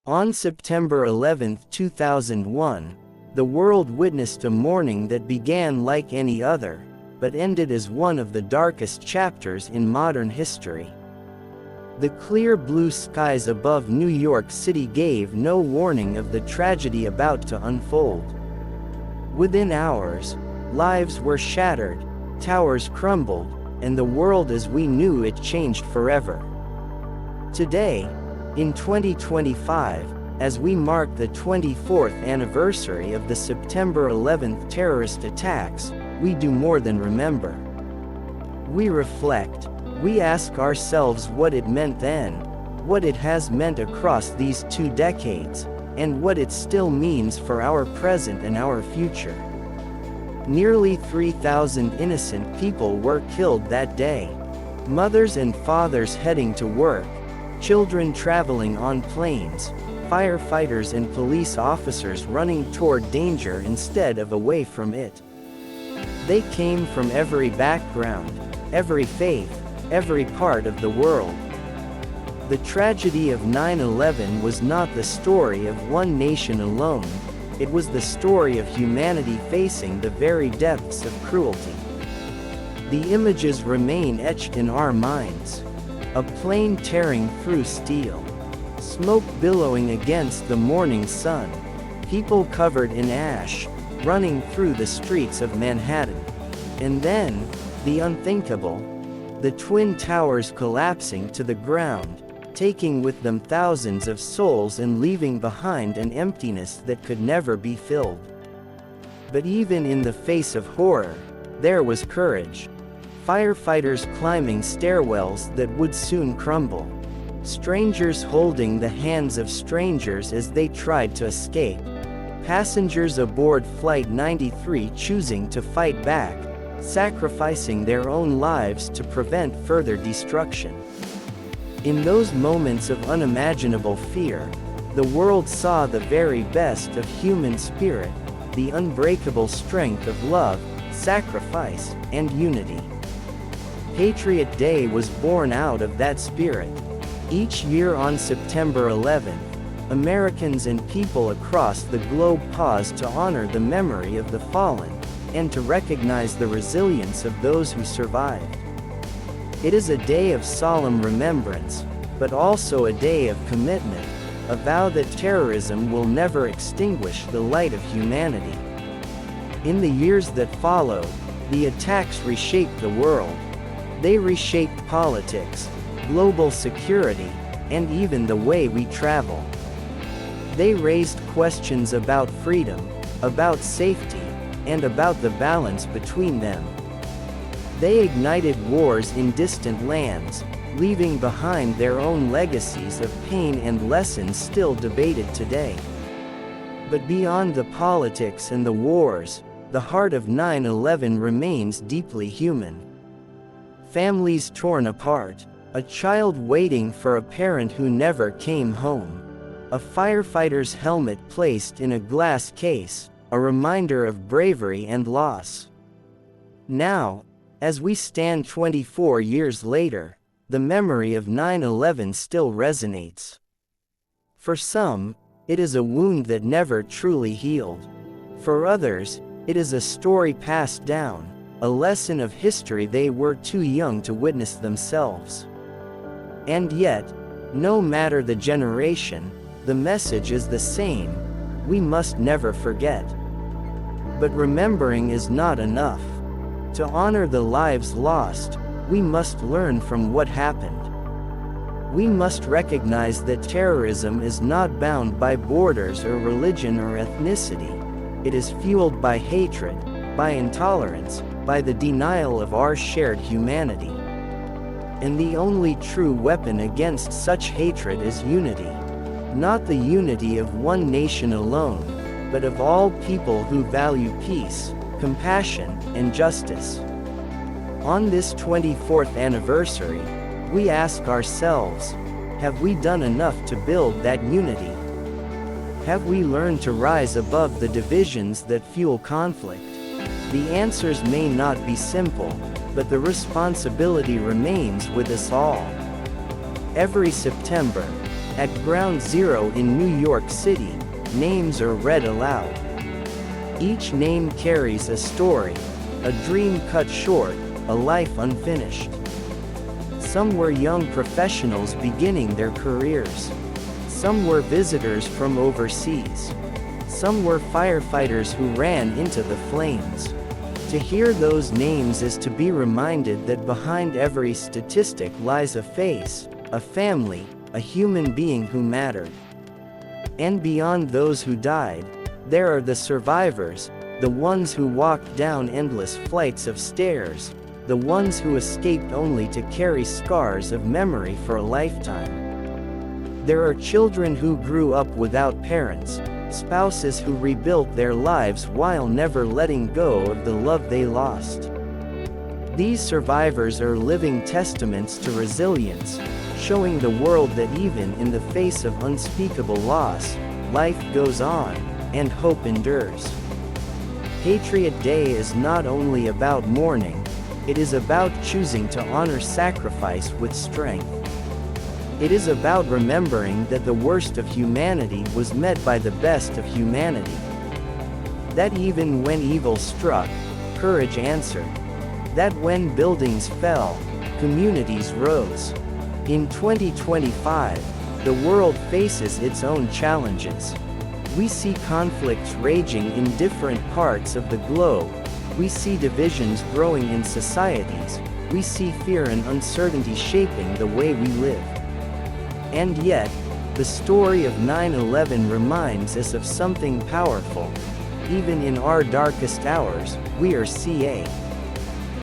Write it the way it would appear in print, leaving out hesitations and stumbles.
On September 11, 2001, the world witnessed a morning that began like any other, but ended as one of the darkest chapters in modern history. The clear blue skies above New York City gave no warning of the tragedy about to unfold. Within hours, lives were shattered, towers crumbled, and the world as we knew it changed forever. Today, in 2025, as we mark the 24th anniversary of the September 11th terrorist attacks, we do more than remember. We reflect. We ask ourselves what it meant then, what it has meant across these 2 decades, and what it still means for our present and our future. Nearly 3,000 innocent people were killed that day. Mothers and fathers heading to work, children traveling on planes, firefighters and police officers running toward danger instead of away from it. They came from every background, every faith, every part of the world. The tragedy of 9/11 was not the story of one nation alone, it was the story of humanity facing the very depths of cruelty. The images remain etched in our minds. A plane tearing through steel. Smoke billowing against the morning sun. People covered in ash, running through the streets of Manhattan. And then, the unthinkable. The Twin Towers collapsing to the ground, taking with them thousands of souls and leaving behind an emptiness that could never be filled. But even in the face of horror, there was courage. Firefighters climbing stairwells that would soon crumble. Strangers holding the hands of strangers as they tried to escape. Passengers aboard Flight 93 choosing to fight back, sacrificing their own lives to prevent further destruction. In those moments of unimaginable fear, the world saw the very best of human spirit, the unbreakable strength of love, sacrifice, and unity. Patriot Day was born out of that spirit. Each year on September 11th, Americans and people across the globe pause to honor the memory of the fallen, and to recognize the resilience of those who survived. It is a day of solemn remembrance, but also a day of commitment, a vow that terrorism will never extinguish the light of humanity. In the years that followed, the attacks reshaped the world. They reshaped politics, global security, and even the way we travel. They raised questions about freedom, about safety, and about the balance between them. They ignited wars in distant lands, leaving behind their own legacies of pain and lessons still debated today. But beyond the politics and the wars, the heart of 9/11 remains deeply human. Families torn apart, a child waiting for a parent who never came home, a firefighter's helmet placed in a glass case, a reminder of bravery and loss. Now, as we stand 24 years later, the memory of 9/11 still resonates. For some, it is a wound that never truly healed. For others, it is a story passed down, a lesson of history they were too young to witness themselves. And yet, no matter the generation, the message is the same: we must never forget. But remembering is not enough. To honor the lives lost, we must learn from what happened. We must recognize that terrorism is not bound by borders or religion or ethnicity. It is fueled by hatred, by intolerance, by the denial of our shared humanity. And the only true weapon against such hatred is unity. Not the unity of one nation alone, but of all people who value peace, compassion, and justice. On this 24th anniversary, we ask ourselves, have we done enough to build that unity? Have we learned to rise above the divisions that fuel conflict? The answers may not be simple, but the responsibility remains with us all. Every September, At Ground Zero in New York City, names are read aloud. Each name carries a story, a dream cut short, a life unfinished. Some were young professionals beginning their careers. Some were visitors from overseas. Some were firefighters who ran into the flames. To hear those names is to be reminded that behind every statistic lies a face, a family, a human being who mattered. And beyond those who died, there are the survivors, the ones who walked down endless flights of stairs, the ones who escaped only to carry scars of memory for a lifetime. There are children who grew up without parents, spouses who rebuilt their lives while never letting go of the love they lost. These survivors are living testaments to resilience, showing the world that even in the face of unspeakable loss, life goes on, and hope endures. Patriot Day is not only about mourning, it is about choosing to honor sacrifice with strength. It is about remembering that the worst of humanity was met by the best of humanity. That even when evil struck, courage answered. That when buildings fell, communities rose. In 2025, the world faces its own challenges. We see conflicts raging in different parts of the globe. We see divisions growing in societies. We see fear and uncertainty shaping the way we live. And yet, the story of 9/11 reminds us of something powerful. Even in our darkest hours, we are CA.